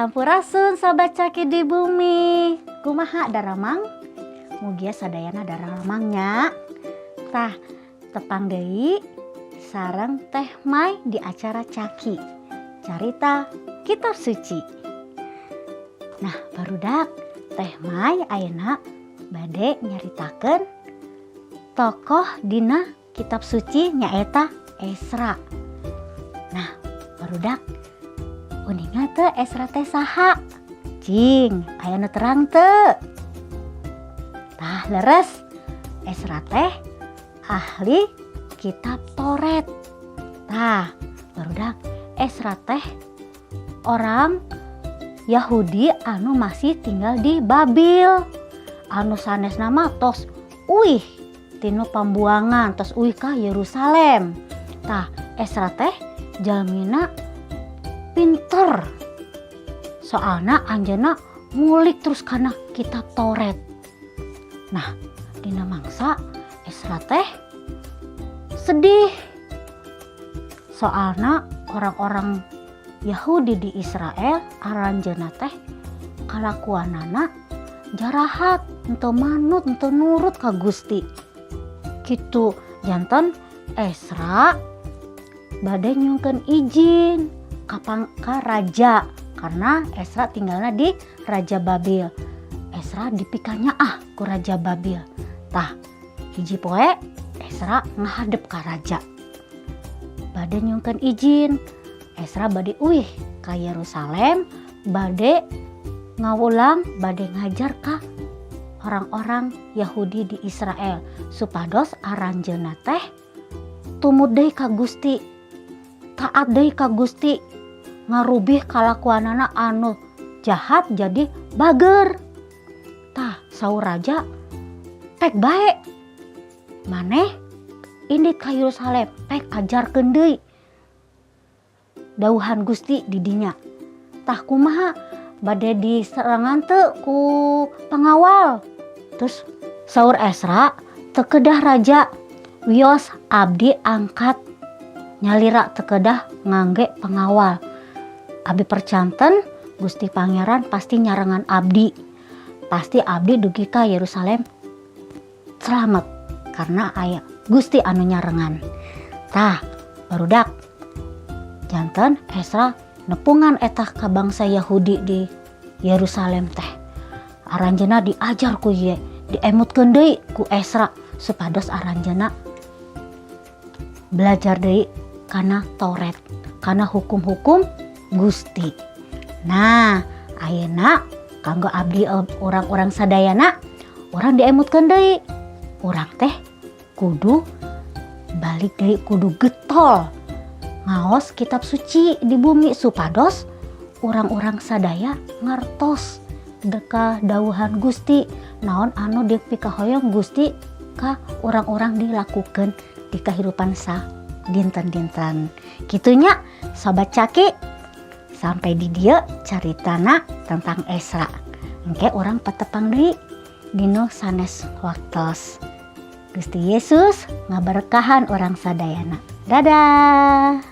Sampurasun sobat caki di bumi. Kumaha daramang? Mugia sadayana daramangnya. Tah tepang deui sareng Teh Mai di acara Caki carita kitab suci. Nah barudak Teh Mai ayeuna bade nyaritakeun tokoh dina kitab suci nyaeta Esra. Nah barudak uninga teu Esra teh saha? Cing, aya nu terang teu? Tah leres, Esra teh ahli kitab Toret. Tah, barudak Esra teh orang Yahudi anu masih tinggal di Babil. Anu sanes nama tos uih tinu pambuangan, tos uih ka Yerusalem. Tah, Esra teh jalmina pinter. Soalna anjeunna ngulik terus kana kitab Toret. Nah, dina mangsa Esra teh sedih. Soalna orang-orang Yahudi di Israel aranjeunna teh kalakuanana jarahat, henteu manut, henteu nurut ka Gusti. Kitu janten Esra bade nyungkeun izin ka raja karena Esra tinggalna di Raja Babil. Esra dipikanya ku Raja Babil. Tah hiji poe Esra ngadep ka raja bade nyungkeun izin. Esra bade uih ka Yerusalem bade ngawulang bade ngajar ka orang-orang Yahudi di Israel supados aranjeunna teh tumut deui ka Gusti, taat deui ka Gusti, ngarubih kalakuanana anu jahat jadi bager. Tah saur raja pek bae maneh indit ka Yerusalem pek ajarkeun deui dauhan Gusti di dinya. Tah kumaha bade diserangan teu ku pengawal. Terus saur Esra teu kedah raja wios abdi angkat nyalira teu kedah ngangge pengawal. Abdi percanten Gusti Pangeran pasti nyarengan abdi. Pasti abdi dugi ka Yerusalem selamat karena aya Gusti anu nyarengan. Tah barudak janten Esra nepungan etah ka bangsa Yahudi di Yerusalem teh. Aranjeunna diajar ku ieu, diemutkeun deui ku Esra supados aranjeunna belajar deui kana Toret, kana hukum-hukum Gusti. Nah, ayeuna kanggo abdi orang-orang sadayana, urang diemutkeun deui. Urang teh kudu balik deui, kudu getol ngaos kitab suci di bumi supados orang-orang sadaya ngartos deka dawuhan Gusti naon anu dipikahoyong Gusti ka orang-orang dilakukeun di kehidupan dinten-dinten. Kitunya sobat caki, sampai di dieu caritana tentang Esra. Engke orang patepang deui dinu sanes waktos. Gusti Yesus ngaberkahan orang sadayana. Dadah.